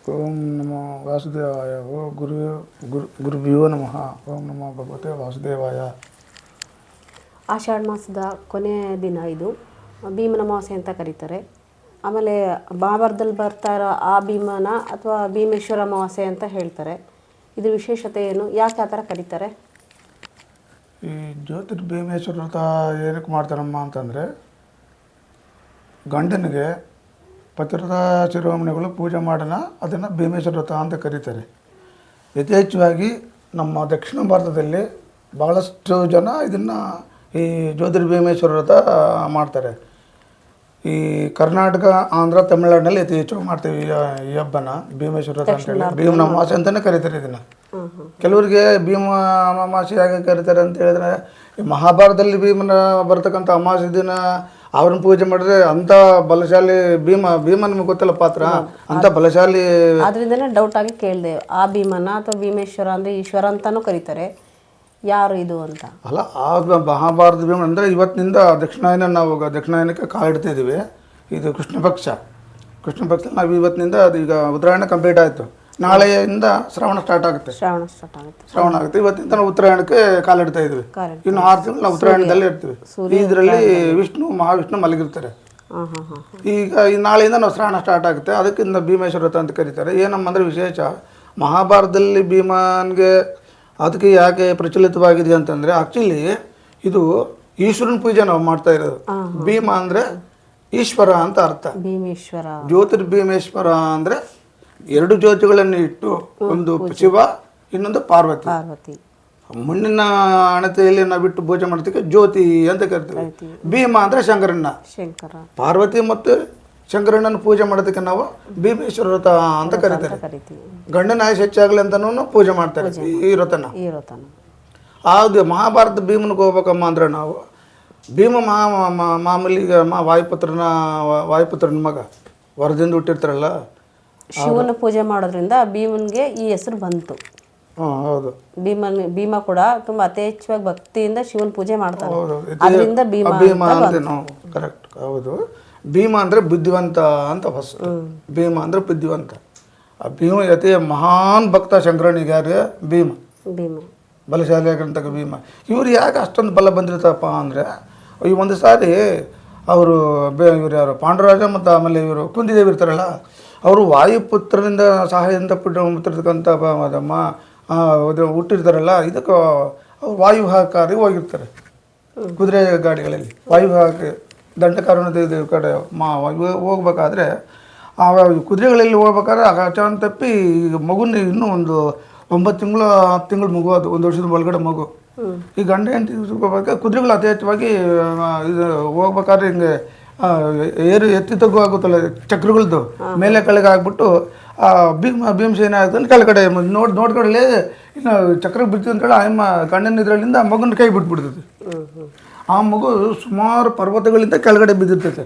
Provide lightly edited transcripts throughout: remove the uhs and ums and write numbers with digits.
ಓಂ ನಮೋ ವಾಸುದೇವಾಯ. ಓ ಗುರುಭ್ಯೋ ನಮಃ. ಓಂ ನಮೋ ಭಗವತೆ ವಾಸುದೇವಾಯ. ಆಷಾಢ ಮಾಸದ ಕೊನೆಯ ದಿನ ಇದು ಭೀಮನ ಅಮಾವಾಸ್ಯೆ ಅಂತ ಕರೀತಾರೆ. ಆಮೇಲೆ ಮಹಾಭಾರತದಲ್ಲಿ ಬರ್ತಾ ಇರೋ ಆ ಭೀಮನ ಅಥವಾ ಭೀಮೇಶ್ವರ ಅಮಾವಾಸ್ಯೆ ಅಂತ ಹೇಳ್ತಾರೆ. ಇದು ವಿಶೇಷತೆ ಏನು, ಯಾಕೆ ಆ ಥರ ಕರೀತಾರೆ? ಈ ಜ್ಯೋತಿರ್ಭೀಮೇಶ್ವರ ವ್ರತ ಏನಕ್ಕೆ ಮಾಡ್ತಾರಮ್ಮ ಅಂತಂದರೆ, ಗಂಡನಿಗೆ ಪತಿವ್ರತ ಶಿರೋಮಣಿಗಳು ಪೂಜೆ ಮಾಡೋಣ, ಅದನ್ನು ಭೀಮೇಶ್ವರ ವ್ರತ ಅಂತ ಕರೀತಾರೆ. ಯಥೇಚ್ಛವಾಗಿ ನಮ್ಮ ದಕ್ಷಿಣ ಭಾರತದಲ್ಲಿ ಭಾಳಷ್ಟು ಜನ ಇದನ್ನು ಈ ಜ್ಯೋತಿರ್ಭೀಮೇಶ್ವರ ವ್ರತ ಮಾಡ್ತಾರೆ. ಈ ಕರ್ನಾಟಕ, ಆಂಧ್ರ, ತಮಿಳುನಾಡಿನಲ್ಲಿ ಅತಿ ಹೆಚ್ಚು ಮಾಡ್ತೀವಿ ಈ ಹಬ್ಬನ ಭೀಮೇಶ್ವರ ವ್ರತ ಅಂತೇಳಿ. ಭೀಮನ ಅಮಾವಾಸ್ಯೆ ಅಂತಲೇ ಕರೀತಾರೆ ಇದನ್ನು. ಕೆಲವರಿಗೆ ಭೀಮ ಅಮಾವಾಸ್ಯೆ ಹೇಗೆ ಕರೀತಾರೆ ಅಂತ ಹೇಳಿದ್ರೆ, ಈ ಮಹಾಭಾರತದಲ್ಲಿ ಭೀಮನ ಬರ್ತಕ್ಕಂಥ ಅಮಾವಾಸ್ಯೆ ದಿನ ಅವ್ರನ್ನ ಪೂಜೆ ಮಾಡಿದ್ರೆ ಅಂಥ ಬಲಶಾಲಿ ಭೀಮ ನಿಮಗೆ ಗೊತ್ತಲ್ಲ ಪಾತ್ರ, ಅಂಥ ಬಲಶಾಲಿ. ಅದರಿಂದನೇ ಡೌಟ್ ಆಗಿ ಕೇಳಿದೆ, ಆ ಭೀಮನ ಅಥವಾ ಭೀಮೇಶ್ವರ ಅಂದರೆ ಈಶ್ವರ ಅಂತಲೂ ಕರೀತಾರೆ, ಯಾರು ಇದು ಅಂತ. ಅಲ್ಲ, ಆ ಮಹಾಭಾರತ ಭೀಮ ಅಂದರೆ ಇವತ್ತಿನಿಂದ ದಕ್ಷಿಣಾಯನಕ್ಕೆ ಕಾಲಿಡ್ತಿದ್ದೀವಿ. ಇದು ಕೃಷ್ಣ ಪಕ್ಷ ನಾವು ಇವತ್ತಿನಿಂದ ಈಗ ಉತ್ತರಾಯಣ ಕಂಪ್ಲೀಟ್ ಆಯಿತು. ನಾಳೆಯಿಂದ ಶ್ರಾವಣ ಸ್ಟಾರ್ಟ್ ಆಗುತ್ತೆ. ಶ್ರಾವಣ ಆಗುತ್ತೆ. ಇವತ್ತಿಂದ ನಾವು ಉತ್ತರಾಯಣಕ್ಕೆ ಕಾಲಿಡ್ತಾ ಇದ್ವಿ. ಇನ್ನು 6 ತಿಂಗಳು ನಾವು ಉತ್ತರಾಯಣದಲ್ಲಿ ಇರ್ತೀವಿ. ಇದರಲ್ಲಿ ಮಹಾವಿಷ್ಣು ಮಲಗಿರ್ತಾರೆ. ಈಗ ಈ ನಾಳೆಯಿಂದ ನಾವು ಶ್ರಾವಣ ಸ್ಟಾರ್ಟ್ ಆಗುತ್ತೆ. ಅದಕ್ಕಿಂತ ಭೀಮೇಶ್ವರ ವ್ರತ ಅಂತ ಕರೀತಾರೆ. ಏನಮ್ಮ ಅಂದರೆ ವಿಶೇಷ, ಮಹಾಭಾರತದಲ್ಲಿ ಭೀಮನಿಗೆ ಅದಕ್ಕೆ ಯಾಕೆ ಪ್ರಚಲಿತವಾಗಿದೆ ಅಂತಂದರೆ, ಆ್ಯಕ್ಚುಲಿ ಇದು ಈಶ್ವರನ ಪೂಜೆ ನಾವು ಮಾಡ್ತಾ ಇರೋದು. ಭೀಮ ಅಂದರೆ ಈಶ್ವರ ಅಂತ ಅರ್ಥ. ಭೀಮೇಶ್ವರ, ಜ್ಯೋತಿರ್ಭೀಮೇಶ್ವರ ಅಂದರೆ 2 ಜ್ಯೋತಿಗಳನ್ನು ಇಟ್ಟು, ಒಂದು ಶಿವ, ಇನ್ನೊಂದು ಪಾರ್ವತಿ. ಮಣ್ಣಿನ ಅಣತೆಯಲ್ಲಿ ನಾವು ಬಿಟ್ಟು ಪೂಜೆ ಮಾಡ್ತೀವಿ, ಜ್ಯೋತಿ ಅಂತ ಕರಿತೀವಿ. ಭೀಮ ಅಂದರೆ ಶಂಕರ. ಪಾರ್ವತಿ ಮತ್ತು ಶಂಕರಣ್ಣನ ಪೂಜೆ ಮಾಡೋದಕ್ಕೆ ನಾವು ಭೀಮೇಶ್ವರ ವ್ರತ ಅಂತ ಕರಿತಾರೆ. ಗಂಡನ ಆಯುಷ್ ಹೆಚ್ಚಾಗಲಿ ಅಂತನೂ ಪೂಜೆ ಮಾಡ್ತಾರೆ ಈ ವ್ರತನ. ಅದು ಮಹಾಭಾರತ ಭೀಮನಿಗೆ ಹೋಗ್ಬೇಕಮ್ಮ ಅಂದರೆ, ನಾವು ಭೀಮ ಮಾಮೂಲಿ ವಾಯುಪುತ್ರನ ಮಗ, ವರದಿಂದ ಹುಟ್ಟಿರ್ತಾರಲ್ಲ, ಶಿವನ ಪೂಜೆ ಮಾಡೋದ್ರಿಂದ ಭೀಮನ್ಗೆ ಈ ಹೆಸರು ಬಂತು. ಹೌದು. ಭೀಮ ಕೂಡ ತುಂಬಾ ಯಥೇಚ್ಛವಾಗಿ ಭಕ್ತಿಯಿಂದ ಶಿವನ ಪೂಜೆ ಮಾಡ್ತಾರೆ. ಅದರಿಂದ ಭೀಮ ಅಂದ್ರೆ ನಾವು ಕರೆಕ್ಟ್. ಹೌದು. ಭೀಮ ಅಂದರೆ ಬುದ್ಧಿವಂತ ಅಂತ ಫಸ್ಟ್. ಭೀಮ ಅಂದರೆ ಬುದ್ಧಿವಂತ. ಆ ಭೀಮ ಮಹಾನ್ ಭಕ್ತ ಶಂಕರನಿಗೆ ಯಾರು? ಭೀಮ ಬಲಶಾಲಿ ಆಗಿರ್ತಕ್ಕ ಭೀಮ. ಇವ್ರು ಯಾಕೆ ಅಷ್ಟೊಂದು ಬಲ ಬಂದಿರ್ತಪ್ಪ ಅಂದರೆ, ಈ ಒಂದು ಸಾರಿ ಅವರು ಇವ್ರು ಯಾರು ಪಾಂಡುರಾಜ ಮತ್ತು ಆಮೇಲೆ ಇವರು ಕುಂತಿದೇವಿ ಇರ್ತಾರಲ್ಲ, ಅವರು ವಾಯುಪುತ್ರನಿಂದ ಸಹಾಯದಿಂದ ಹುಟ್ಟಿರ್ತಕ್ಕಂಥ ಹುಟ್ಟಿರ್ತಾರಲ್ಲ, ಇದಕ್ಕೆ ಅವ್ರು ವಾಯುವಾಹಕಾರಿ ಹೋಗಿರ್ತಾರೆ. ಕುದುರೆ ಗಾಡಿಗಳಲ್ಲಿ ವಾಯುವಾಹಕ ದಂಡಕಾರಣ ಕಡೆ ಹೋಗ್ಬೇಕಾದ್ರೆ, ಆ ಕುದುರೆಗಳಲ್ಲಿ ಹೋಗ್ಬೇಕಾದ್ರೆ ಅಚಾನ್ ತಪ್ಪಿ ಮಗುನ ಇನ್ನೂ ಒಂದು 9 ತಿಂಗಳು 10 ತಿಂಗಳು ಮಗು, ಅದು 1 ವರ್ಷದ ಒಳಗಡೆ ಮಗು. ಈ ಗಂಡ ಹೆಂಡತಿ ಕುದುರೆಗಳು ಯಥೇಚ್ಛವಾಗಿ ಇದು ಹೋಗ್ಬೇಕಾದ್ರೆ ಹಿಂಗೆ ಎತ್ತಿ ತಗ್ಗು ಆಗುತ್ತಲ್ಲ ಚಕ್ರಗಳದ್ದು, ಮೇಲೆ ಕೆಳಗೆ ಆಗ್ಬಿಟ್ಟು ಭೀಮಸೇನ ಆಗ್ತಾನೆ ಕೆಳಗಡೆ ನೋಡ್ಕೊಳ್ಳಿ ಇನ್ನು ಚಕ್ರ ಬಿಡ್ತೀವಿ ಅಂತೇಳಿ ಆಯಮ್ಮ ಗಂಡನ ಇದರಲ್ಲಿಂದ ಮಗನ ಕೈ ಬಿಟ್ಬಿಡ್ತೈತೆ. ಆ ಮಗು ಸುಮಾರು ಪರ್ವತಗಳಿಂದ ಕೆಳಗಡೆ ಬಿದ್ದಿರ್ತೈತೆ.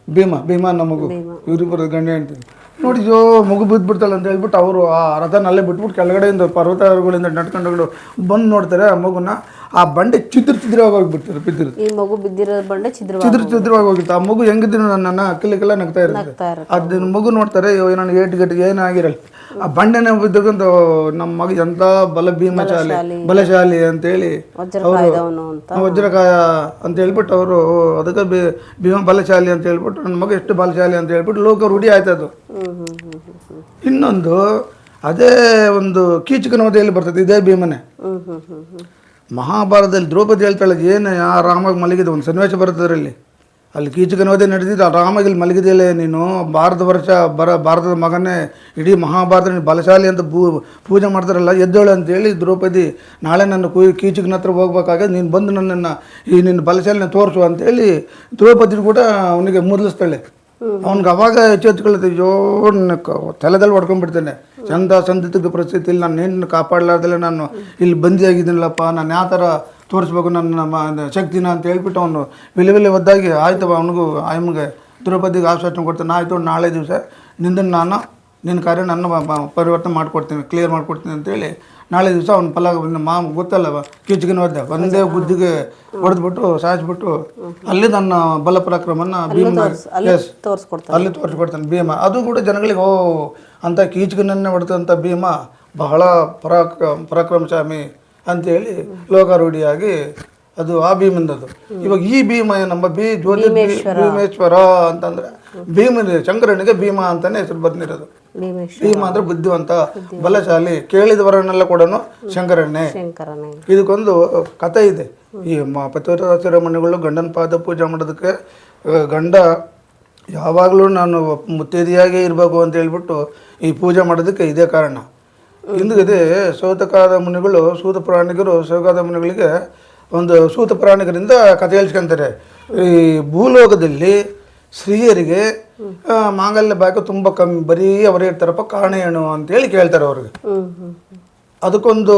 ಭೀಮ ನಮ್ಮ ಮಗು, ಇವ್ರಿಬ್ಬರು ಗಂಡ ಹೆಂಡ್ತಿ ನೋಡಿ, ಮಗು ಬಿದ್ದುಬಿಡ್ತಲ್ಲ ಅಂತ ಹೇಳ್ಬಿಟ್ಟು ಅವರು ಆ ರಥನಲ್ಲೇ ಬಿಟ್ಬಿಟ್ಟು ಕೆಳಗಡೆಯಿಂದ ಪರ್ವತಗಳಿಂದ ನಡ್ಕೊಂಡು ಬಂದು ನೋಡ್ತಾರೆ ಆ ಮಗುನ. ಆ ಬಂಡೆ ಚಿದ್ರವಾಗಿ ಹೋಗ್ಬಿಡ್ತಾರೆ, ಬಿದ್ದಿರುತ್ತೆ. ಈ ಮಗು ಬಿದ್ದಿರೋ ಬಂಡೆ ಚಿದ್ರವಾಗಿ ಹೋಗಿತ್ತು. ಆ ಮಗು ಹೆಂಗಿದ್ರು ನನ್ನ ಅಕ್ಕಲಿಗೆಲ್ಲ ನಗ್ತಾ ಇರುತ್ತೆ. ಅದನ್ನ ಮಗು ನೋಡ್ತಾರೆ, ನಾನು ಏಟಿಗೆ ಏನಾಗಿರಲ್ಲ, ಆ ಬಂಡೆನ ಬಿದ್ದಕ್ಕಂತ ನಮ್ಮ ಮಗ ಎಂಥ ಬಲಶಾಲಿ ಅಂತೇಳಿ ಅವರು ವಜ್ರಕಾಯ ಅಂತ ಹೇಳ್ಬಿಟ್ಟು ಅವರು ಅದಕ್ಕೆ ಭೀಮ ಬಲಶಾಲಿ ಅಂತ ಹೇಳ್ಬಿಟ್ಟು ನನ್ನ ಮಗ ಎಷ್ಟು ಬಲಶಾಲಿ ಅಂತ ಹೇಳ್ಬಿಟ್ಟು ಲೋಕ ರೂಢಿ ಆಯ್ತದು. ಇನ್ನೊಂದು ಅದೇ ಒಂದು ಕೀಚಕನ ವಧೆಯಲ್ಲಿ ಬರ್ತದೆ ಇದೇ ಭೀಮನೆ. ಮಹಾಭಾರತದಲ್ಲಿ ದ್ರೌಪದಿ ಹೇಳ್ತಾಳೆ, ಏನು ಆ ರಾಮಾಗ ಮಲಗಿದ ಒಂದು ಸನ್ನಿವೇಶ ಬರ್ತದ್ರಲ್ಲಿ. ಅಲ್ಲಿ ಕೀಚಕನ ವಧೆ ನಡೆದಿದ್ದು, ಆ ರಾಮಾಗಿಲ್ಲಿ ಮಲಗಿದೆಯಲ್ಲೇ ನೀನು, ಭಾರತದ ಮಗನೇ, ಇಡೀ ಮಹಾಭಾರತ ಬಲಶಾಲಿ ಅಂತ ಪೂಜೆ ಮಾಡ್ತಾರಲ್ಲ, ಎದ್ದೇಳು ಅಂತೇಳಿ ದ್ರೌಪದಿ, ನಾಳೆ ನನ್ನ ಕೀಚಕನ ಹತ್ರ ಹೋಗ್ಬೇಕಾಗ ನೀನು ಬಂದು ನನ್ನನ್ನು ಈ ನಿನ್ನ ಬಲಶಾಲಿನ ತೋರಿಸು ಅಂತೇಳಿ ದ್ರೌಪದಿ ಕೂಡ ಅವನಿಗೆ ಮೊದಲಿಸ್ತಾಳೆ. ಅವ್ನಿಗೆ ಅವಾಗ ಎಚ್ಚೆತ್ಕೊಳ್ಳುತ್ತೆ, ತಲೆದಲ್ಲಿ ಹೊಡ್ಕೊಂಡ್ಬಿಡ್ತೇನೆ, ಸಂದಿಗ್ಧ ಪರಿಸ್ಥಿತಿಯಲ್ಲಿ ನಾನು ಹೆಣ್ಣು ಕಾಪಾಡಲಾರ್ದಲ್ಲೇ ನಾನು ಇಲ್ಲಿ ಬಂದಿಯಾಗಿದ್ದೀನಲ್ಲಪ್ಪ, ನಾನು ಯಾವ ಥರ ತೋರಿಸ್ಬೇಕು ನನ್ನ ಶಕ್ತಿನ ಅಂತ ಹೇಳ್ಬಿಟ್ಟು ಅವನು ವಿಲೆ ಒದ್ದಾಗಿ ಆಯ್ತವ ಅವನಿಗೂ ಆಯಮ್ಗೆ ದ್ರೌಪದಿಗೆ ಆಶ್ವಾಸನೆ ಕೊಡ್ತಾನೆ, ಆಯಿತು ನಾಳೆ ದಿವಸ ನಿಂದನ್ನು ನಾನು ನಿನ್ನ ಕಾರ್ಯ ನನ್ನ ಪರಿವರ್ತನೆ ಮಾಡಿಕೊಡ್ತೀನಿ, ಕ್ಲಿಯರ್ ಮಾಡಿಕೊಡ್ತೀನಿ ಅಂತೇಳಿ ನಾಳೆ ದಿವಸ ಅವ್ನ ಫಲ ಗೊತ್ತಲ್ಲ ಕೀಚಕಿನ ಒದ್ದೆ ಒಂದೇ ಬುದ್ಧಿಗೆ ಹೊಡೆದ್ಬಿಟ್ಟು ಸಾಯಿಸ್ಬಿಟ್ಟು ಅಲ್ಲಿ ನನ್ನ ಬಲ ಪರಾಕ್ರಮನ ಅಲ್ಲಿ ತೋರಿಸ್ಕೊಡ್ತಾನೆ ಭೀಮ. ಅದು ಕೂಡ ಜನಗಳಿಗೆ ಓ ಅಂತ ಕೀಚಕನನ್ನೇ ಹೊಡೆದಂಥ ಭೀಮ ಬಹಳ ಪರಾಕ್ರಮಶಾಮಿ ಅಂತೇಳಿ ಲೋಕಾರೂಢಿಯಾಗಿ ಅದು ಆ ಭೀಮಂದದು. ಇವಾಗ ಈ ಭೀಮ ನಮ್ಮ ಭೀಮೇಶ್ವರ ಅಂತಂದ್ರೆ ಶಂಕರನಿಗೆ ಭೀಮ ಅಂತಾನೆ ಹೆಸರು ಬಂದಿರೋದು. ಭೀಮ ಅಂದ್ರೆ ಬುದ್ಧಿವಂತ, ಬಲಶಾಲಿ, ಕೇಳಿದವರನ್ನೆಲ್ಲ ಕೂಡ ಶಂಕರನೇ. ಇದಕ್ಕೊಂದು ಕಥೆ ಇದೆ. ಈ ಪತಿವ್ರತ ಶಿರೋಮಣಿಗಳು ಗಂಡನ ಪಾದ ಪೂಜೆ ಮಾಡೋದಕ್ಕೆ ಗಂಡ ಯಾವಾಗಲೂ ನಾನು ಮುತ್ತೈದೆಯಾಗೇ ಇರಬೇಕು ಅಂತ ಹೇಳ್ಬಿಟ್ಟು ಈ ಪೂಜೆ ಮಾಡೋದಕ್ಕೆ ಇದೇ ಕಾರಣ. ಹಿಂದಿದೆ ಸೌತಕಾದ ಮುನಿಗಳು ಸೂತ ಪುರಾಣಿಕರು ಸೌಕಾದ ಮುನಿಗಳಿಗೆ ಒಂದು ಸೂತ ಪುರಾಣಿಕರಿಂದ ಕಥೆ ಹೇಳ್ಸ್ಕೊಂತಾರೆ. ಈ ಭೂಲೋಕದಲ್ಲಿ ಸ್ತ್ರೀಯರಿಗೆ ಮಾಂಗಲ್ಯ ಭಾಗ್ಯ ತುಂಬ ಕಮ್ಮಿ, ಬರೀ ಅವರೇ ಇರ್ತಾರಪ್ಪ, ಕಾರಣ ಏನು ಅಂತೇಳಿ ಕೇಳ್ತಾರೆ ಅವ್ರಿಗೆ. ಅದಕ್ಕೊಂದು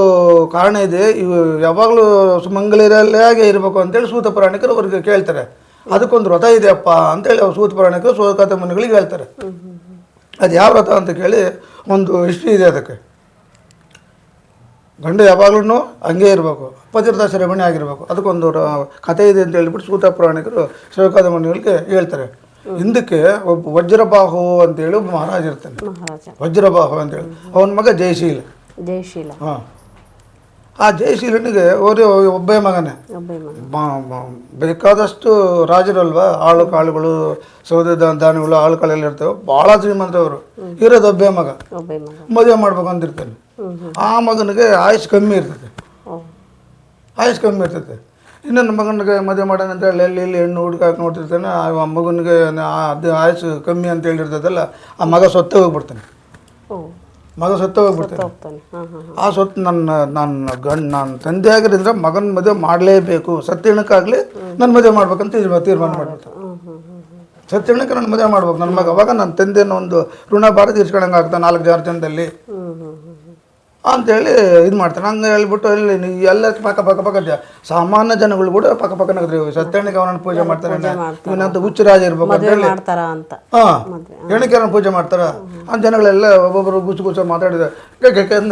ಕಾರಣ ಇದೆ, ಇವು ಯಾವಾಗಲೂ ಸುಮಂಗಲಿರಲ್ಲಾಗೆ ಇರಬೇಕು ಅಂತೇಳಿ ಸೂತ ಪುರಾಣಿಕರು ಅವ್ರಿಗೆ ಕೇಳ್ತಾರೆ. ಅದಕ್ಕೊಂದು ವ್ರತ ಇದೆಯಪ್ಪ ಅಂತೇಳಿ ಅವ್ರು ಸೂತ ಪುರಾಣಿಕರು ಸೌಕಾದ ಮುನಿಗಳಿಗೆ ಹೇಳ್ತಾರೆ. ಅದು ಯಾವ ವ್ರತ ಅಂತ ಕೇಳಿ ಒಂದು ಹಿಸ್ಟ್ರಿ ಇದೆ ಅದಕ್ಕೆ. ಗಂಡು ಯಾವಾಗಲೂ ಹಂಗೆ ಇರಬೇಕು, ಪತಿವ್ರತ ಶಿರೋಮಣಿ ಆಗಿರಬೇಕು. ಅದಕ್ಕೊಂದು ಕಥೆ ಇದೆ ಅಂತ ಹೇಳ್ಬಿಟ್ಟು ಸೂತ ಪುರಾಣಿಕರು ಸೌಕಾದ ಮುನಿಗಳಿಗೆ ಹೇಳ್ತಾರೆ. ಹಿಂದಕ್ಕೆ ಒಬ್ಬ ವಜ್ರಬಾಹು ಅಂತೇಳಿ ಒಬ್ಬ ಮಹಾರಾಜ ಇರ್ತಾನೆ. ವಜ್ರಬಾಹು ಅಂತೇಳಿ ಅವನ ಮಗ ಜಯಶೀಲ. ಹಾಂ, ಆ ಜಯಶೀಲನಿಗೆ ಒಬ್ಬೇ ಮಗನೇ. ಬೇಕಾದಷ್ಟು ರಾಜರಲ್ವಾ, ಆಳು ಕಾಳುಗಳು, ಸೌದೆ ಧಾನ್ಯಗಳು, ಆಳು ಕಾಳೆಲ್ಲ ಇರ್ತವೆ, ಭಾಳ ಶ್ರೀಮಂತವರು. ಇರೋದು ಒಬ್ಬೇ ಮಗ, ಮದುವೆ ಮಾಡ್ಬೇಕು ಅಂತಿರ್ತಾನೆ. ಆ ಮಗನಿಗೆ ಆಯುಷ್ ಕಮ್ಮಿ ಇರ್ತದೆ. ಇನ್ನೊಂದು ಮಗನಿಗೆ ಮದುವೆ ಮಾಡೋಣ ಅಂತ ಹೇಳಿ ಇಲ್ಲಿ ಹೆಣ್ಣು ಹುಡುಕಾಕಿ ನೋಡ್ತಿರ್ತಾನೆ. ಆ ಮಗನಿಗೆ ಅದು ಆಯುಷ್ ಕಮ್ಮಿ ಅಂತ ಹೇಳಿರ್ತದಲ್ಲ, ಆ ಮಗ ಸೊತ್ತೆ ಹೋಗ್ಬಿಡ್ತಾನೆ. ಆ ಸೊತ್ತು ನನ್ನ ತಂದೆ ಆಗಿರಿದ್ರೆ ಮಗನ ಮದುವೆ ಮಾಡಲೇಬೇಕು, ಸತ್ಯಣಕ್ಕಾಗಲಿ ನನ್ನ ಮದುವೆ ಮಾಡ್ಬೇಕಂತ ತೀರ್ಮಾನ ಮಾಡ್ಬಿಡ್ತಾನೆ. ಸತ್ಯಣಕ್ಕೆ ನನ್ನ ಮದುವೆ ಮಾಡ್ಬೇಕು ನನ್ನ ಮಗ. ಅವಾಗ ನನ್ನ ತಂದೆನ ಒಂದು ಋಣ ಭಾರ ತೀರ್ಸ್ಕೊಳಂಗೆ ಆಗ್ತಾನೆ 4-6 ಜನದಲ್ಲಿ ಅಂತೇಳಿ ಇದು ಮಾಡ್ತಾನೆ. ಹಂಗೆ ಹೇಳ್ಬಿಟ್ಟು ಇಲ್ಲಿ ಎಲ್ಲ ಪಕ್ಕ ಸಾಮಾನ್ಯ ಜನಗಳು ಕೂಡ ಪಕ್ಕನಾಗ್ತಾರೆ. ಸತ್ಯಣ್ಣಗೆ ಅವನನ್ನು ಪೂಜೆ ಮಾಡ್ತಾರೆ, ಇವನಂತ ಹುಚ್ಚು ರಾಜ ಇರ್ಬೇಕು ಅಂತ ಹೇಳಿ ಹೆಣ್ಣಿಕೆ ಪೂಜೆ ಮಾಡ್ತಾರ ಅಂತ ಜನಗಳೆಲ್ಲ ಒಬ್ಬೊಬ್ಬರು ಗುಚ್ಚು ಮಾತಾಡಿದ